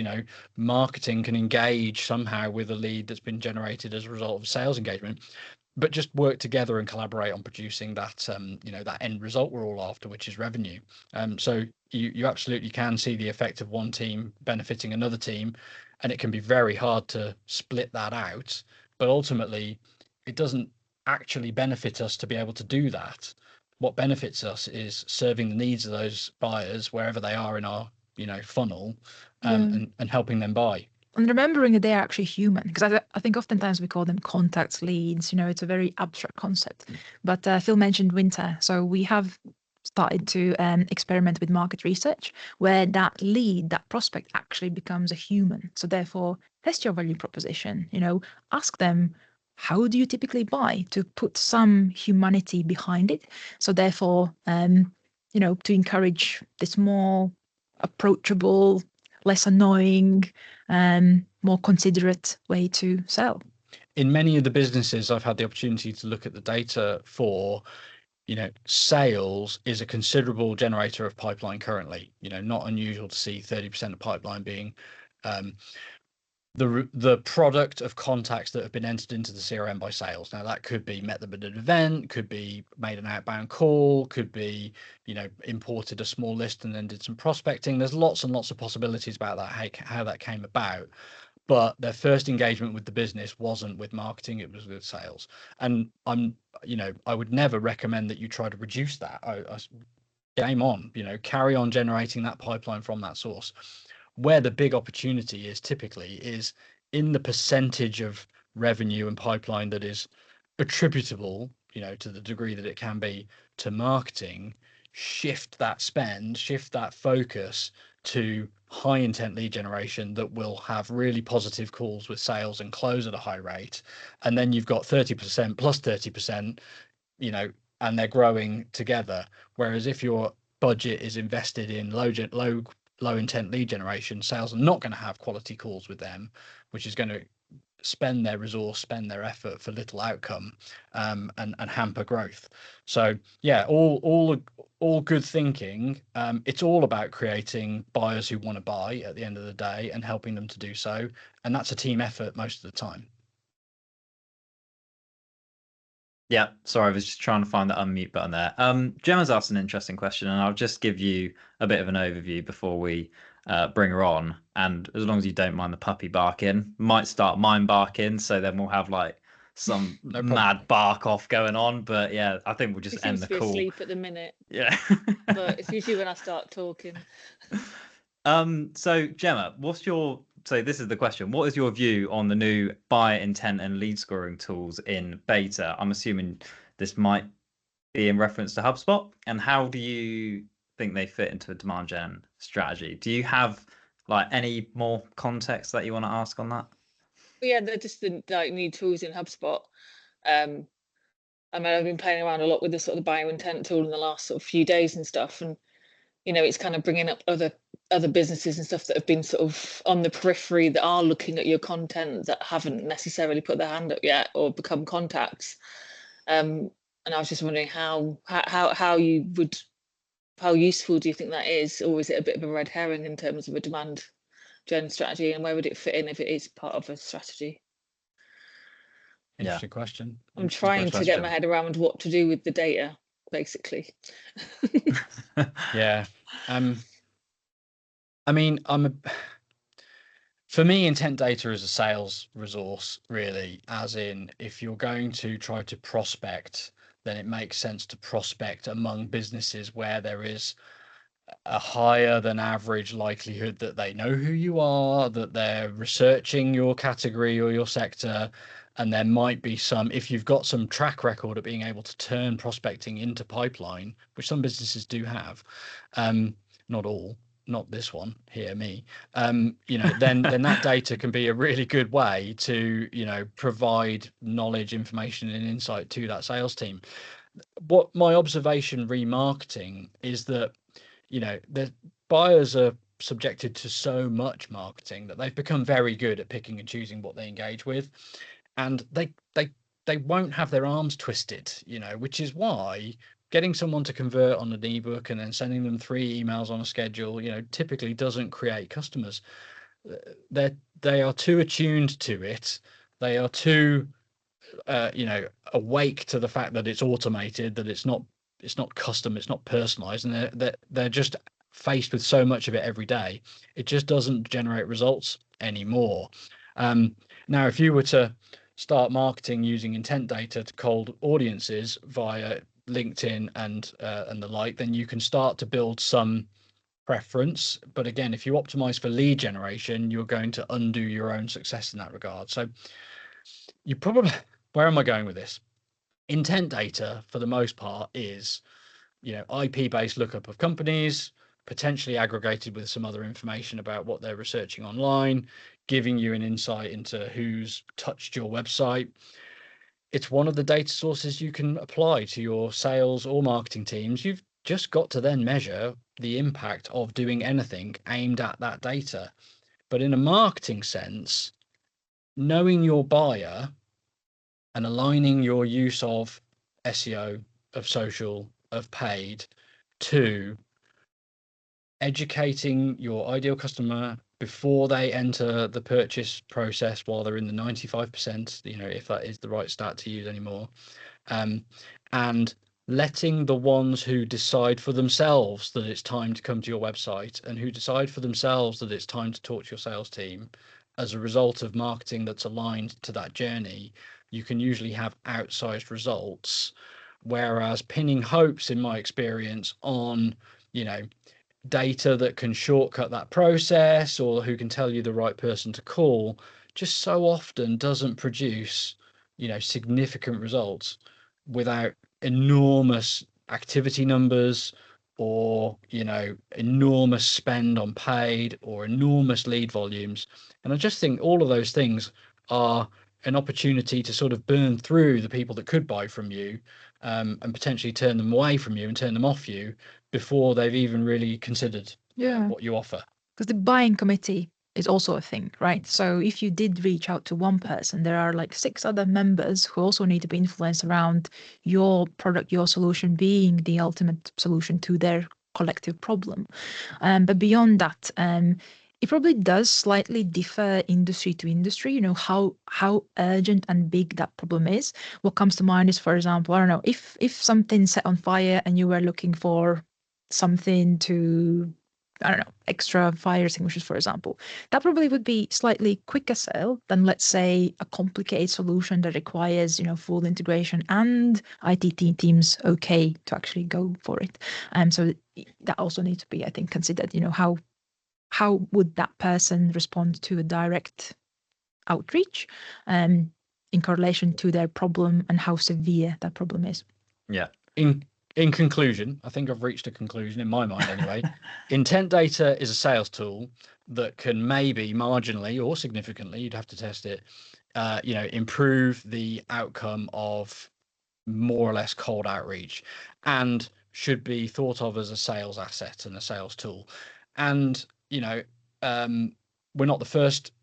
Marketing can engage somehow with a lead that's been generated as a result of sales engagement, but just work together and collaborate on producing that that end result we're all after, which is revenue. So you absolutely can see the effect of one team benefiting another team, and it can be very hard to split that out, but ultimately it doesn't actually benefit us to be able to do that. What benefits us is serving the needs of those buyers wherever they are in our funnel, and helping them buy. And remembering that they are actually human, because I think oftentimes we call them contacts, leads, it's a very abstract concept. But Phil mentioned winter. So we have started to experiment with market research where that lead, that prospect actually becomes a human. So therefore, test your value proposition, ask them, how do you typically buy, to put some humanity behind it. So therefore, to encourage this more approachable, less annoying, more considerate way to sell. In many of the businesses I've had the opportunity to look at the data for, sales is a considerable generator of pipeline currently. Not unusual to see 30% of pipeline being the product of contacts that have been entered into the CRM by sales. Now that could be met them at an event, could be made an outbound call, could be, imported a small list and then did some prospecting. There's lots and lots of possibilities about that, how that came about. But their first engagement with the business wasn't with marketing, it was with sales. And I would never recommend that you try to reduce that. Game on, carry on generating that pipeline from that source. Where the big opportunity is typically is in the percentage of revenue and pipeline that is attributable, to the degree that it can be, to marketing. Shift that spend, shift that focus to high intent lead generation that will have really positive calls with sales and close at a high rate. And then you've got 30% plus 30%, and they're growing together. Whereas if your budget is invested in low intent lead generation, sales are not going to have quality calls with them, which is going to spend their resource, spend their effort for little outcome, and hamper growth. So yeah, all good thinking. It's all about creating buyers who want to buy at the end of the day and helping them to do so, and that's a team effort most of the time. Yeah, sorry, I was just trying to find the unmute button there. Gemma's asked an interesting question, and I'll just give you a bit of an overview before we bring her on. And as long as you don't mind the puppy barking, might start mine barking, so then we'll have like some mad bark off going on. But yeah, I think we'll just end the call. Asleep at the minute. Yeah, but it's usually when I start talking. So Gemma, so this is the question. What is your view on the new buyer intent and lead scoring tools in beta? I'm assuming this might be in reference to HubSpot. And how do you think they fit into a demand gen strategy? Do you have like any more context that you want to ask on that? Yeah, they're just the new tools in HubSpot. I mean, I've been playing around a lot with the sort of buyer intent tool in the last sort of few days and stuff. And it's kind of bringing up other businesses and stuff that have been sort of on the periphery that are looking at your content that haven't necessarily put their hand up yet or become contacts. And I was just wondering how useful do you think that is, or is it a bit of a red herring in terms of a demand gen strategy, and where would it fit in if it is part of a strategy? Interesting question. I'm trying to get my head around what to do with the data, basically. Yeah. I mean, for me, intent data is a sales resource, really, as in if you're going to try to prospect, then it makes sense to prospect among businesses where there is a higher than average likelihood that they know who you are, that they're researching your category or your sector. And there might be if you've got some track record of being able to turn prospecting into pipeline, which some businesses do have, not all not this one here, me, you know, then that data can be a really good way to, you know, provide knowledge, information, and insight to that sales team. What my observation remarketing is that, you know, the buyers are subjected to so much marketing that they've become very good at picking and choosing what they engage with, and they won't have their arms twisted, you know, which is why getting someone to convert on an ebook and then sending them 3 emails on a schedule, you know, typically doesn't create customers. They are too attuned to it. They are too you know, awake to the fact that it's automated, that it's not custom, it's not personalized, and they're just faced with so much of it every day. It just doesn't generate results anymore. Now, if you were to start marketing using intent data to cold audiences via LinkedIn and the like, then you can start to build some preference. But again, if you optimize for lead generation, you're going to undo your own success in that regard. So you probably, where am I going with this? Intent data, for the most part, is, you know, IP-based lookup of companies, potentially aggregated with some other information about what they're researching online, giving you an insight into who's touched your website. It's one of the data sources you can apply to your sales or marketing teams. You've just got to then measure the impact of doing anything aimed at that data. But in a marketing sense, knowing your buyer and aligning your use of SEO, of social, of paid to educating your ideal customer before they enter the purchase process while they're in the 95%, you know, if that is the right stat to use anymore, and letting the ones who decide for themselves that it's time to come to your website and who decide for themselves that it's time to talk to your sales team as a result of marketing that's aligned to that journey, you can usually have outsized results. Whereas pinning hopes, in my experience, on, you know, data that can shortcut that process or who can tell you the right person to call just so often doesn't produce, you know, significant results without enormous activity numbers or, you know, enormous spend on paid or enormous lead volumes. And I just think all of those things are an opportunity to sort of burn through the people that could buy from you, and potentially turn them away from you and turn them off you before they've even really considered what you offer. Because the buying committee is also a thing, right? So if you did reach out to one person, there are like 6 other members who also need to be influenced around your product, your solution being the ultimate solution to their collective problem. But beyond that, it probably does slightly differ industry to industry, you know, how urgent and big that problem is. What comes to mind is, for example, I don't know, if something's set on fire and you were looking for something to, I don't know, extra fire extinguishers, for example, that probably would be slightly quicker sale than, let's say, a complicated solution that requires, you know, full integration and IT teams okay to actually go for it. So that also needs to be, I think, considered, you know, how would that person respond to a direct outreach in correlation to their problem and how severe that problem is. Yeah. In conclusion, I think I've reached a conclusion in my mind anyway. Intent data is a sales tool that can maybe marginally or significantly, you'd have to test it, you know, improve the outcome of more or less cold outreach, and should be thought of as a sales asset and a sales tool. And, you know, we're not the first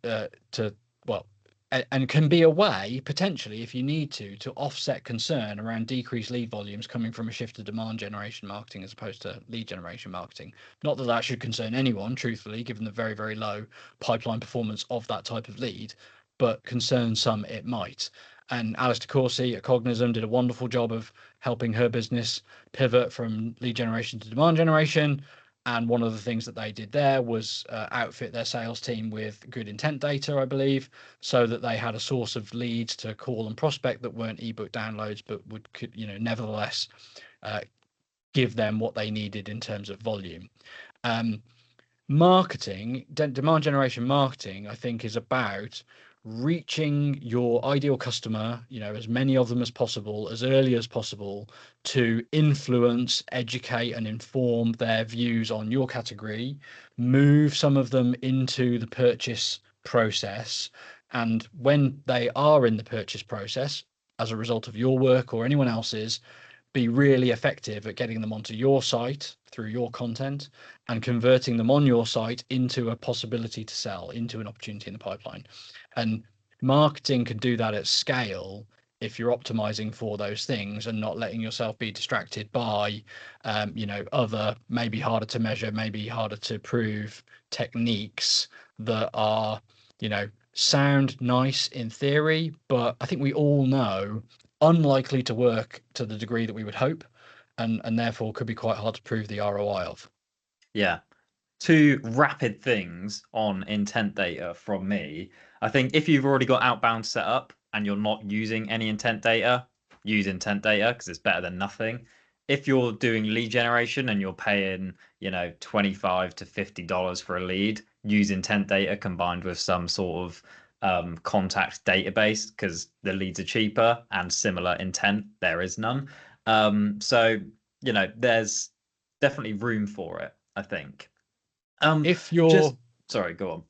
and can be a way, potentially, if you need to offset concern around decreased lead volumes coming from a shift to demand generation marketing as opposed to lead generation marketing. Not that that should concern anyone, truthfully, given the very, very low pipeline performance of that type of lead, but concern some it might. And Alistair Coursey at Cognism did a wonderful job of helping her business pivot from lead generation to demand generation. And one of the things that they did there was outfit their sales team with good intent data, I believe, so that they had a source of leads to call and prospect that weren't ebook downloads, but could, you know, nevertheless give them what they needed in terms of volume. Marketing, demand generation marketing, I think, is about reaching your ideal customer, as many of them as possible, as early as possible, to influence, educate, and inform their views on your category, move some of them into the purchase process. And when they are in the purchase process, as a result of your work or anyone else's, be really effective at getting them onto your site through your content and converting them on your site into a possibility to sell, into an opportunity in the pipeline. And marketing can do that at scale if you're optimizing for those things and not letting yourself be distracted by, other maybe harder to measure, maybe harder to prove techniques that are, sound nice in theory, but I think we all know unlikely to work to the degree that we would hope, and therefore could be quite hard to prove the ROI of. Yeah. Two rapid things on intent data from me. I think if you've already got outbound set up and you're not using any intent data, use intent data because it's better than nothing. If you're doing lead generation and you're paying, $25 to $50 for a lead, use intent data combined with some sort of contact database because the leads are cheaper and similar intent. There is none. So, there's definitely room for it, I think. If you're sorry, go on.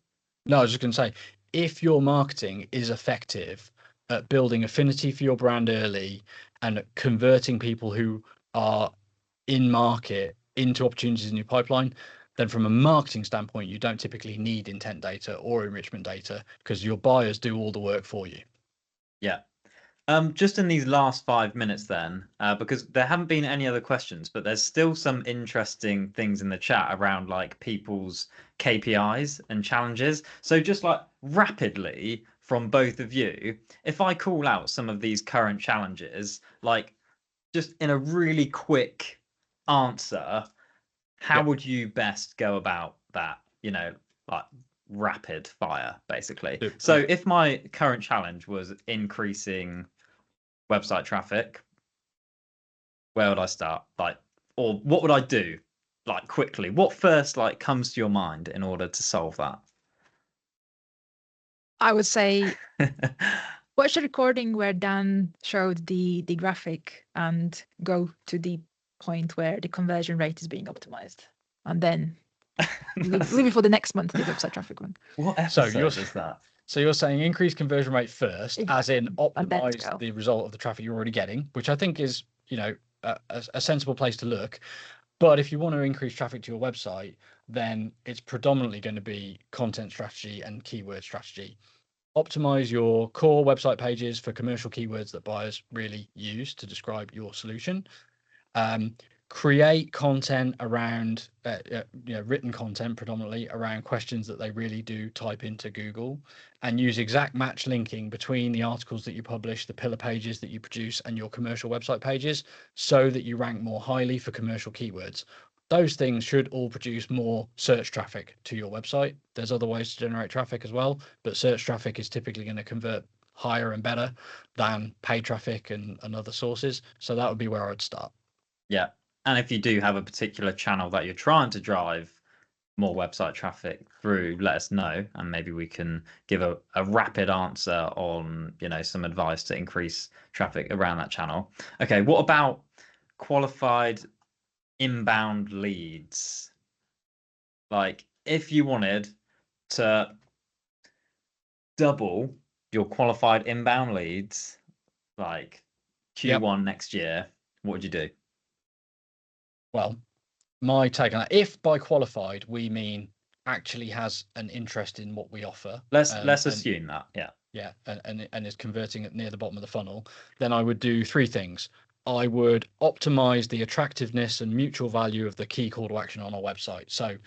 No, I was just going to say, if your marketing is effective at building affinity for your brand early and converting people who are in market into opportunities in your pipeline, then from a marketing standpoint, you don't typically need intent data or enrichment data because your buyers do all the work for you. Yeah. Just in these last 5 minutes then, because there haven't been any other questions, but there's still some interesting things in the chat around like people's KPIs and challenges. So just like rapidly from both of you, if I call out some of these current challenges, like just in a really quick answer, how would you best go about that? Like rapid fire, basically. So if my current challenge was increasing website traffic, where would I start? Or what would I do? Like quickly, what first comes to your mind in order to solve that? I would say watch the recording where Dan showed the graphic and go to the point where the conversion rate is being optimized, and then leave it for the next month, the website traffic one. What episode is that? So you're saying increase conversion rate first, as in optimize the result of the traffic you're already getting, which I think is, a sensible place to look. But if you want to increase traffic to your website, then it's predominantly going to be content strategy and keyword strategy. Optimize your core website pages for commercial keywords that buyers really use to describe your solution. Create content around, written content predominantly around questions that they really do type into Google, and use exact match linking between the articles that you publish, the pillar pages that you produce, and your commercial website pages so that you rank more highly for commercial keywords. Those things should all produce more search traffic to your website. There's other ways to generate traffic as well, but search traffic is typically going to convert higher and better than paid traffic and other sources. So that would be where I would start. Yeah. And if you do have a particular channel that you're trying to drive more website traffic through, let us know, and maybe we can give a rapid answer on, some advice to increase traffic around that channel. Okay, what about qualified inbound leads? Like if you wanted to double your qualified inbound leads, like Q1 next year, what would you do? Well, my take on that, if by qualified we mean actually has an interest in what we offer, let's assume that, and is converting at near the bottom of the funnel, then I would do three things. I would optimize the attractiveness and mutual value of the key call to action on our website. So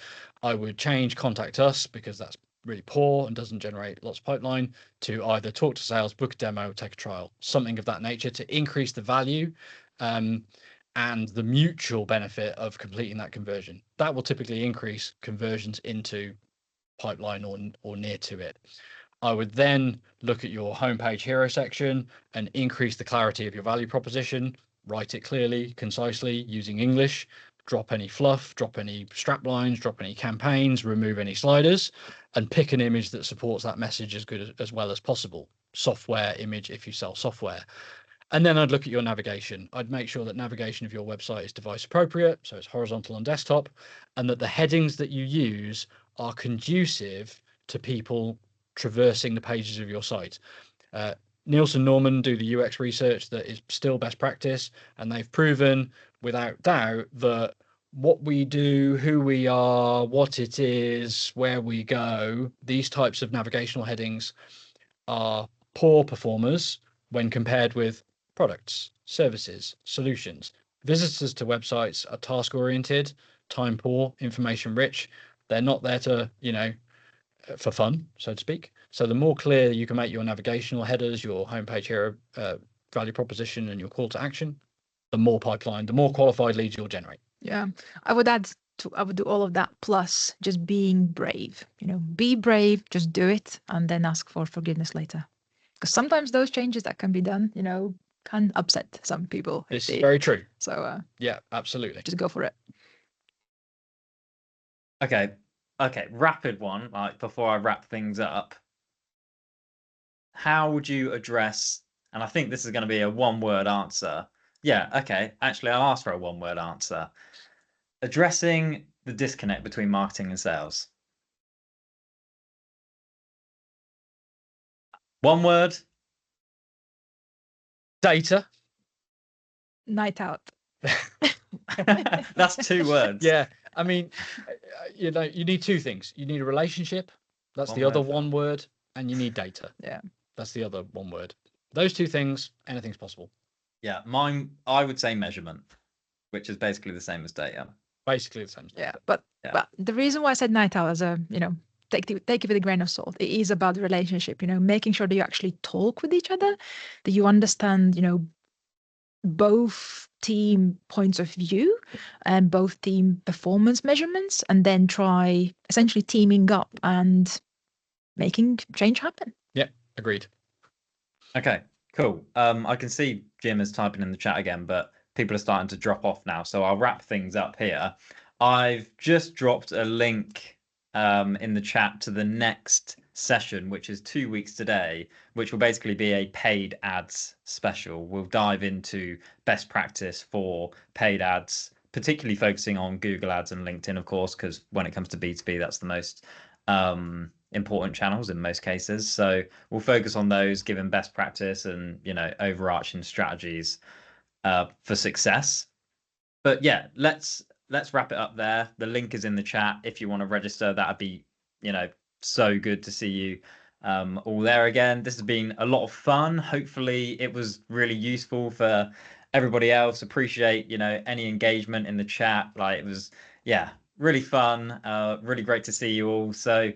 I would change contact us, because that's really poor and doesn't generate lots of pipeline, to either talk to sales, book a demo, take a trial, something of that nature to increase the value and the mutual benefit of completing that conversion. That will typically increase conversions into pipeline or near to it. I would then look at your homepage hero section and increase the clarity of your value proposition, write it clearly, concisely, using English, drop any fluff, drop any strap lines, drop any campaigns, remove any sliders, and pick an image that supports that message as good as well as possible. Software image if you sell software. And then I'd look at your navigation. I'd make sure that navigation of your website is device appropriate, so it's horizontal on desktop, and that the headings that you use are conducive to people traversing the pages of your site. Nielsen Norman do the UX research that is still best practice, and they've proven without doubt that what we do, who we are, what it is, where we go, these types of navigational headings are poor performers when compared with products, services, solutions. Visitors to websites are task oriented, time poor, information rich. They're not there to, for fun, so to speak. So the more clear you can make your navigational headers, your homepage hero value proposition, and your call to action, the more pipeline, the more qualified leads you'll generate. Yeah, I would do all of that plus just being brave. Be brave, just do it, and then ask for forgiveness later. Because sometimes those changes that can be done, can upset some people. This is very true. So yeah, absolutely. Just go for it. Okay, rapid one, like before I wrap things up. How would you address, and I think this is going to be a one-word answer. Yeah, okay, actually I'll ask for a one-word answer. Addressing the disconnect between marketing and sales. One word. Data. Night out. That's 2 words. Yeah, I mean, you need 2 things. You need a relationship. That's the other one word, and you need data. Yeah, that's the other one word. Those 2 things, anything's possible. Yeah, mine, I would say measurement, which is basically the same as data. Basically the same. Yeah, but the reason why I said night out as take it with a grain of salt. It is about the relationship, making sure that you actually talk with each other, that you understand, both team points of view and both team performance measurements, and then try essentially teaming up and making change happen. Yeah, agreed. Okay, cool. I can see Jim is typing in the chat again, but people are starting to drop off now, so I'll wrap things up here. I've just dropped a link in the chat to the next session, which is 2 weeks today, which will basically be a paid ads special. We'll dive into best practice for paid ads, particularly focusing on Google Ads and LinkedIn, of course, because when it comes to B2B, that's the most important channels in most cases. So we'll focus on those, given best practice and overarching strategies for success. But yeah, let's wrap it up there. The link is in the chat if you want to register. That'd be so good to see you all there again. This has been a lot of fun. Hopefully it was really useful for everybody else. Appreciate any engagement in the chat. Like, it was really fun, really great to see you all. So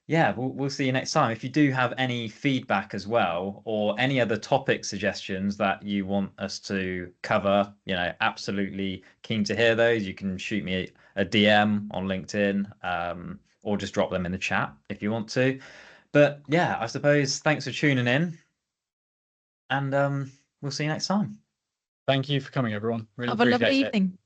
yeah, we'll see you next time. If you do have any feedback as well, or any other topic suggestions that you want us to cover, absolutely keen to hear those. You can shoot me a DM on LinkedIn, or just drop them in the chat if you want to. But yeah, I suppose thanks for tuning in, and we'll see you next time. Thank you for coming, everyone. Really have a lovely evening.